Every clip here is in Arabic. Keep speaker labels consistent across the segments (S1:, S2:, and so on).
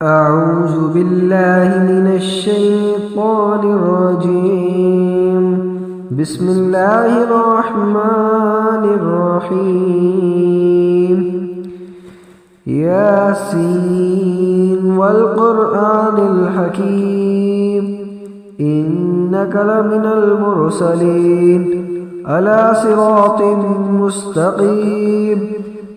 S1: أعوذ بالله من الشيطان الرجيم. بسم الله الرحمن الرحيم. ياسين والقرآن الحكيم إنك لمن المرسلين على صراط مستقيم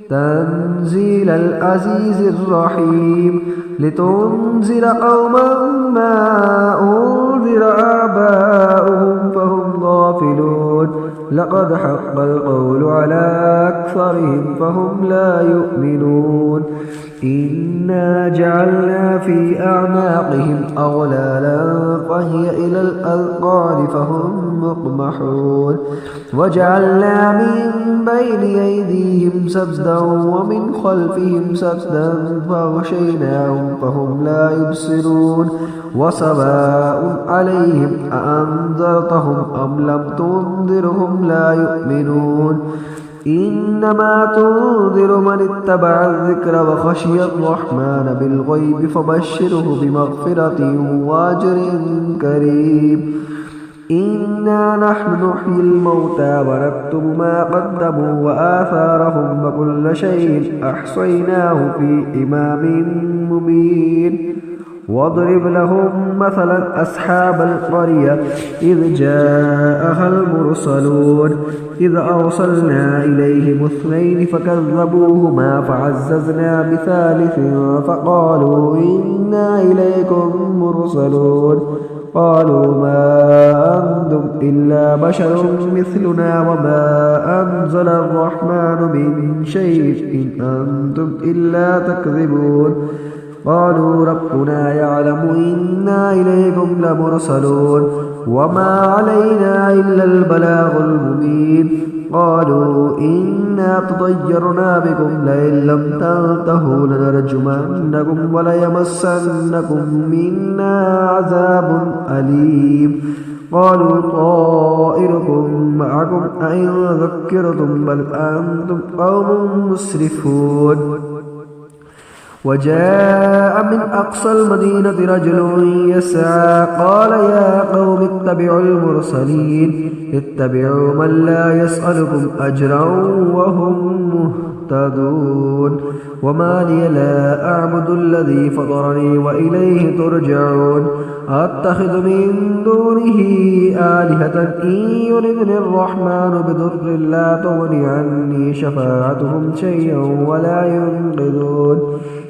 S1: تنزيل العزيز الرحيم لتنذر قوما ما أنذر آباؤهم فهم غافلون لقد حق القول على أكثرهم فهم لا يؤمنون إنا جعلنا في أعناقهم أغلالا فهي إلى الأذقان فهم مقمحون وجعلنا من بين أيديهم سدا ومن خلفهم سدا فغشيناهم فهم لا يبصرون وسواء عليهم أأنذرتهم أم لم تنذرهم لا يؤمنون إنما تنذر من اتبع الذكر وخشي الرحمن بالغيب فبشره بمغفرة وأجر كريم إنا نحن نحيي الموتى ونكتب ما قدموا وآثارهم وكل شيء أحصيناه في إمام مبين واضرب لهم مثلا أصحاب القرية إذ جاءها المرسلون إذ أرسلنا إليهم اثنين فكذبوهما فعززنا بثالث فقالوا إنا إليكم مرسلون قالوا ما أنتم إلا بشر مثلنا وما أنزل الرحمن من شيء إن أنتم إلا تكذبون قالوا ربنا يعلم إنا إليكم لمرسلون وما علينا إلا البلاغ المبين قالوا إنا تطيرنا بكم لئن لم تنتهوا لنرجمنكم وليمسنكم منا عذاب أليم قالوا طائركم معكم أئن ذكرتم بل أنتم قوم مسرفون وجاء من أقصى المدينة رجل يسعى قال يا قوم اتبعوا المرسلين اتبعوا من لا يسألكم أجرا وهم مهتدون وما لي لا أعبد الذي فطرني وإليه ترجعون أتخذ من دونه آلهة إن يردني الرحمن بضر لا تغني عني شفاعتهم شيئا ولا ينقذون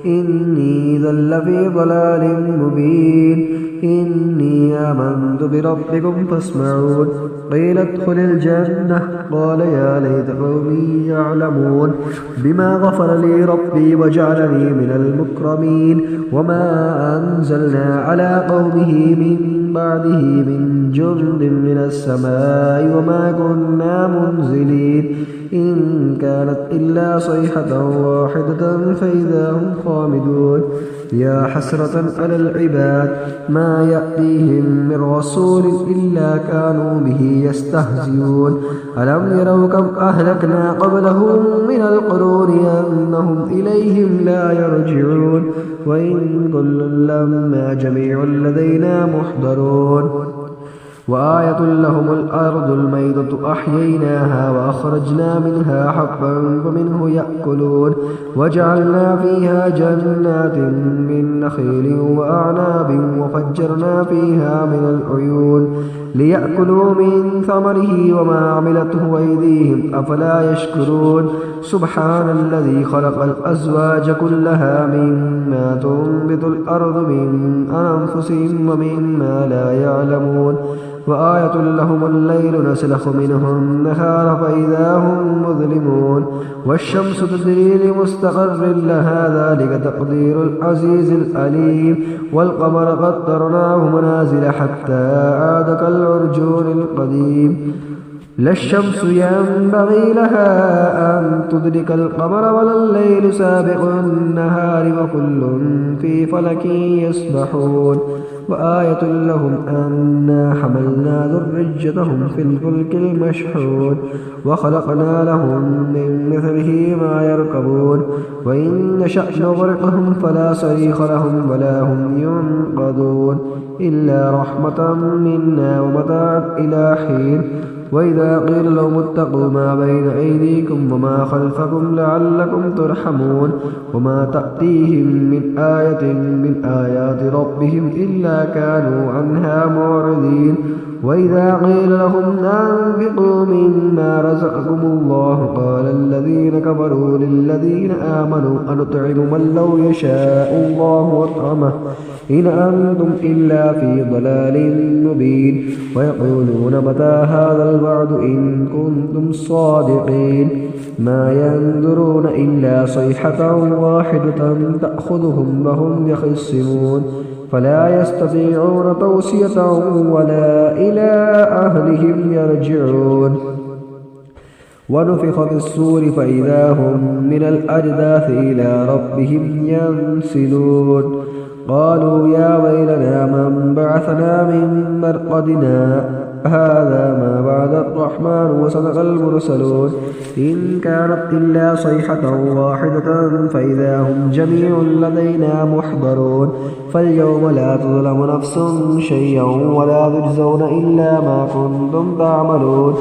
S1: إني إذا لفي ضلال مبين إني آمنت بربكم فاسمعون قيل ادخل الجنة قال يا ليت قومي يعلمون بما غفر لي ربي وجعلني من المكرمين وما أنزلنا على قومه من بعده من جند من السماء وما كنا منزلين إن كانت إلا صيحة واحدة فإذا هم خامدون يا حسرة على العباد ما يأتيهم من رسول إلا كانوا به يستهزئون ألم يروا كم أهلكنا قبلهم من القرون أنهم إليهم لا يرجعون وإن كل لما جميع لدينا محضرون وآية لهم الأرض الميتة أحييناها وأخرجنا منها حبا فمنه يأكلون وجعلنا فيها جنات من نخيل وأعناب وفجرنا فيها من العيون ليأكلوا من ثمره وما عملته أيديهم أفلا يشكرون سبحان الذي خلق الأزواج كلها مما تنبت الأرض من أنفسهم ومما لا يعلمون وآية لهم الليل نسلخ منه النهار فإذا هم مظلمون والشمس تجري لمستقر لها ذلك تقدير العزيز العليم والقمر قدرناه منازل حتى عاد كالعرجون القديم لا الشمس ينبغي لها أن تدرك القمر ولا الليل سابق النهار وكل في فلك يسبحون وآية لهم أنا حملنا ذريتهم في الفلك المشحون وخلقنا لهم من مثله ما يركبون وإن نشأ نغرقهم فلا صريخ لهم ولا هم ينقذون إلا رحمة منا ومتاعا إلى حين وإذا قيل لهم اتقوا ما بين أيديكم وما خلفكم لعلكم ترحمون وما تأتيهم من آية من آيات ربهم إلا كانوا عنها معرضين وإذا قيل لهم أنفقوا مما رزقكم الله قال الذين كفروا للذين آمنوا أنطعم من لو يشاء الله أطعمه إن أنتم إلا في ضلال مبين ويقولون متى هذا الوعد إن كنتم صادقين ما ينظرون إلا صيحة واحدة تأخذهم وهم يخصمون فلا يستطيعون توصية ولا إلى أهلهم يرجعون ونفخ في الصور فإذا هم من الأجداث إلى ربهم ينسلون قالوا يا ويلنا من بعثنا من مرقدنا هذا ما وعد الرحمن وصدق المرسلون إن كانت إلا صيحة واحدة فإذا هم جميع لدينا محضرون فاليوم لا تظلم نفس شيئا ولا تجزون إلا ما كنتم تعملون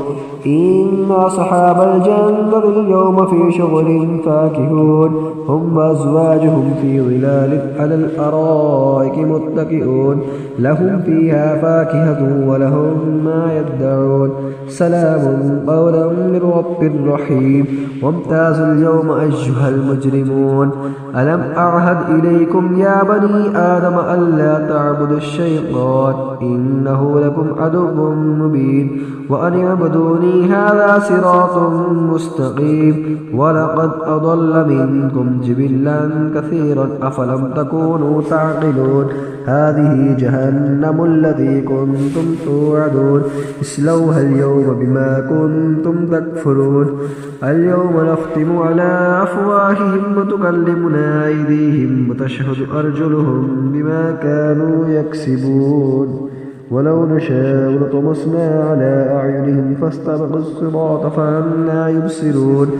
S1: إن أصحاب الجنة اليوم في شغل فاكهون هم وأزواجهم في ظلال على الأرائك متكئون لهم فيها فاكهة ولهم ما يدعون سلام قولا من رب رحيم وامتازوا اليوم أيها المجرمون ألم أعهد إليكم يا بني آدم ألا تعبدوا الشيطان إنه لكم عدو مبين وأن اعبدوني هذا صراط مستقيم ولقد أضل منكم جبلا كثيرا أفلم تكونوا تعقلون هذه جهنم التي كنتم توعدون اصلوها اليوم بما كنتم تكفرون اليوم نختم على أفواههم وتكلمنا أيديهم وتشهد أرجلهم بما كانوا يكسبون ولو نشاء لطمسنا على أعينهم فاستبقوا الصراط فأنى يبصرون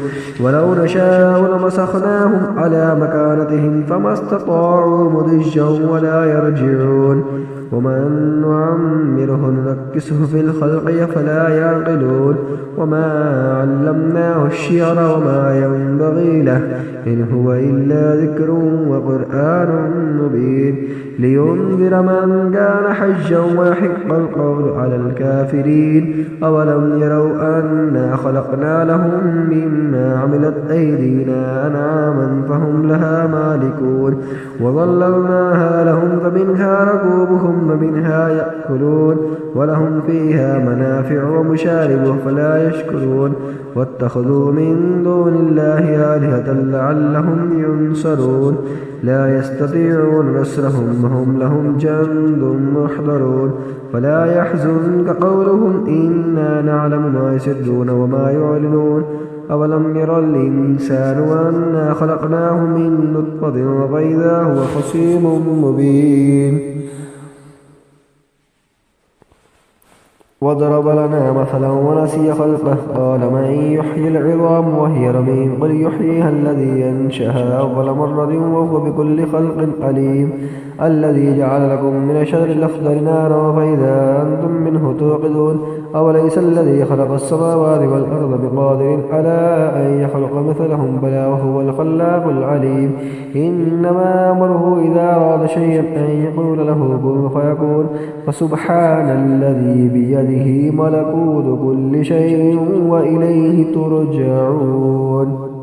S1: ولو نشاء لمسخناهم على مكانتهم فما استطاعوا مضجا ولا يرجعون ومن نعمره ننكسه في الخلق فلا يعقلون وما علمناه الشعر وما ينبغي له إن هو إلا ذكر وقرآن مبين لينذر من كان حجا ويحق القول على الكافرين أولم يروا أنا خلقنا لهم مما عملت أيدينا أنعاما فهم لها مالكون وظللناها لهم فمنها ركوبهم ومنها يأكلون ولهم فيها منافع ومشارب فلا يشكرون واتخذوا من دون الله آلهة لعلهم ينصرون لا يستطيعون نصرهم وهم لهم جند محضرون فلا يحزنك قولهم إنا نعلم ما يسرون وما يعلنون أولم ير الإنسان أنا خلقناه من نطفة فإذا هو خصيم مبين وضرب لنا مثلا ونسي خلقه قال من يحيي العظام وهي رميم قل يحييها الذي ينشأها أول مرة وهو بكل خلق عليم الذي جعل لكم من الشجر الأخضر نارا فإذا أنتم منه توقدون أوليس الذي خلق السماوات والأرض بقادر على أن يخلق مثلهم بلى وهو الخلاق العليم إنما أمره إذا أراد شيئا أن يقول له كن فيكون فسبحان الذي بيده ملكوت كل شيء وإليه ترجعون.